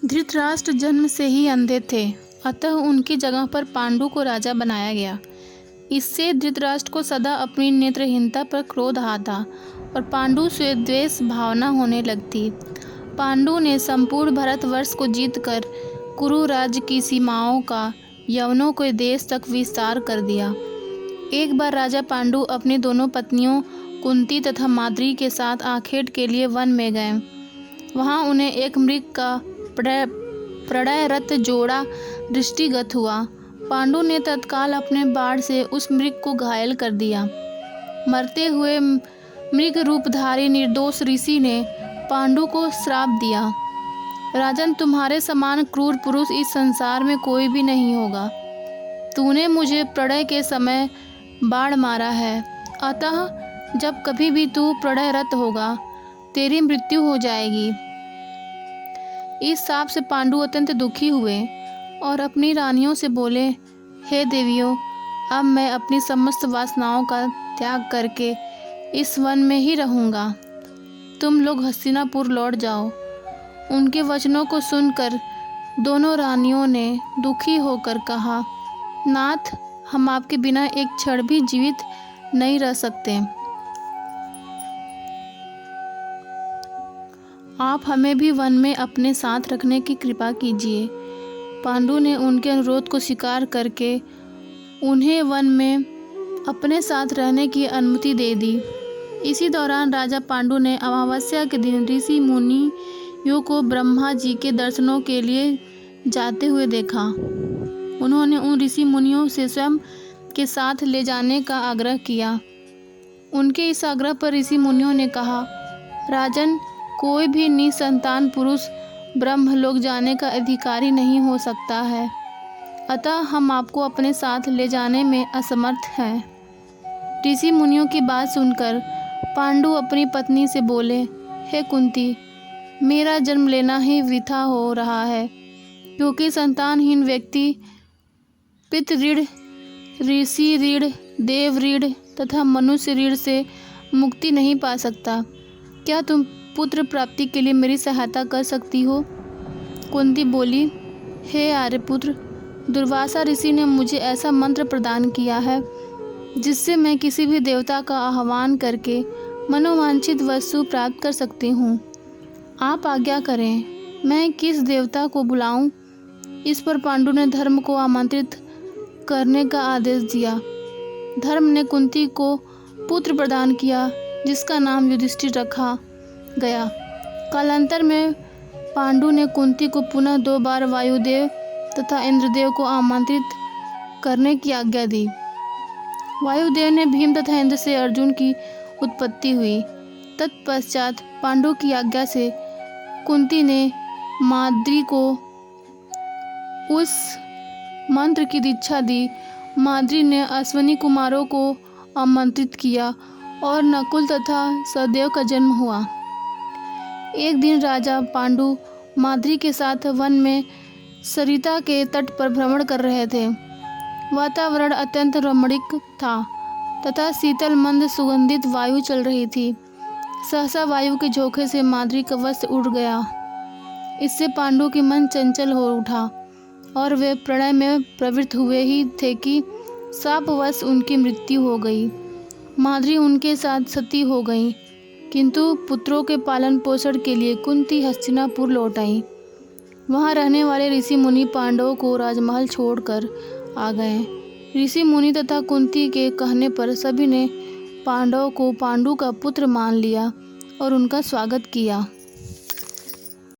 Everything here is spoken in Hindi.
धृतराष्ट्र जन्म से ही अंधे थे, अतः उनकी जगह पर पांडु को राजा बनाया गया। इससे धृतराष्ट्र को सदा अपनी नेत्रहीनता पर क्रोध आता और पांडु से द्वेष भावना होने लगती। पांडु ने संपूर्ण भारतवर्ष को जीतकर कुरु राज्य की सीमाओं का यवनों के देश तक विस्तार कर दिया। एक बार राजा पांडु अपनी दोनों पत्नियों कुंती तथा माद्री के साथ आखेट के लिए वन में गए। वहां उन्हें एक मृग का प्रणयरत जोड़ा दृष्टिगत हुआ। पांडु ने तत्काल अपने बाण से उस मृग को घायल कर दिया। मरते हुए मृग रूपधारी निर्दोष ऋषि ने पांडु को श्राप दिया, राजन, तुम्हारे समान क्रूर पुरुष इस संसार में कोई भी नहीं होगा। तूने मुझे प्रलय के समय बाण मारा है, अतः जब कभी भी तू प्रलयरत होगा तेरी मृत्यु हो जाएगी। इस शाप से पांडु अत्यंत दुखी हुए और अपनी रानियों से बोले, हे देवियों, अब मैं अपनी समस्त वासनाओं का त्याग करके इस वन में ही रहूँगा। तुम लोग हस्तिनापुर लौट जाओ। उनके वचनों को सुनकर दोनों रानियों ने दुखी होकर कहा, नाथ, हम आपके बिना एक क्षण भी जीवित नहीं रह सकते। आप हमें भी वन में अपने साथ रखने की कृपा कीजिए। पांडु ने उनके अनुरोध को स्वीकार करके उन्हें वन में अपने साथ रहने की अनुमति दे दी। इसी दौरान राजा पांडु ने अमावस्या के दिन ऋषि मुनियों को ब्रह्मा जी के दर्शनों के लिए जाते हुए देखा। उन्होंने उन ऋषि मुनियों से स्वयं के साथ ले जाने का आग्रह किया। उनके इस आग्रह पर ऋषि मुनियों ने कहा, राजन, कोई भी निसंतान पुरुष ब्रह्मलोक जाने का अधिकारी नहीं हो सकता है, अतः हम आपको अपने साथ ले जाने में असमर्थ हैं। ऋषि मुनियों की बात सुनकर पांडु अपनी पत्नी से बोले, हे कुंती, मेरा जन्म लेना ही वृथा हो रहा है, क्योंकि संतानहीन व्यक्ति पितृ ऋण, ऋषि ऋण, देव ऋण तथा मनुष्य ऋण से मुक्ति नहीं पा सकता। क्या तुम पुत्र प्राप्ति के लिए मेरी सहायता कर सकती हो? कुंती बोली, हे आर्यपुत्र, दुर्वासा ऋषि ने मुझे ऐसा मंत्र प्रदान किया है जिससे मैं किसी भी देवता का आह्वान करके मनोवांछित वस्तु प्राप्त कर सकती हूँ। आप आज्ञा करें, मैं किस देवता को बुलाऊं? इस पर पांडु ने धर्म को आमंत्रित करने का आदेश दिया। धर्म ने कुंती को पुत्र प्रदान किया जिसका नाम युधिष्ठिर रखा गया। कालांतर में पांडु ने कुंती को पुनः 2 बार वायुदेव तथा इंद्रदेव को आमंत्रित करने की आज्ञा दी। वायुदेव ने भीम तथा इंद्र से अर्जुन की उत्पत्ति हुई। तत्पश्चात पांडु की आज्ञा से कुंती ने माद्री को उस मंत्र की दीक्षा दी। माद्री ने अश्विनी कुमारों को आमंत्रित किया और नकुल तथा सहदेव का जन्म हुआ। एक दिन राजा पांडु माद्री के साथ वन में सरिता के तट पर भ्रमण कर रहे थे। वातावरण अत्यंत रमणीक था तथा शीतल मंद सुगंधित वायु चल रही थी। सहसा वायु के झोंके से माद्री का वस्त्र उड़ गया। इससे पांडु के मन चंचल हो उठा और वे प्रणय में प्रवृत्त हुए ही थे कि शापवश उनकी मृत्यु हो गई। माद्री उनके साथ सती हो गई, किंतु पुत्रों के पालन पोषण के लिए कुंती हस्तिनापुर लौट आई। वहाँ रहने वाले ऋषि मुनि पांडवों को राजमहल छोड़कर आ गए। ऋषि मुनि तथा कुंती के कहने पर सभी ने पांडवों को पांडु का पुत्र मान लिया और उनका स्वागत किया।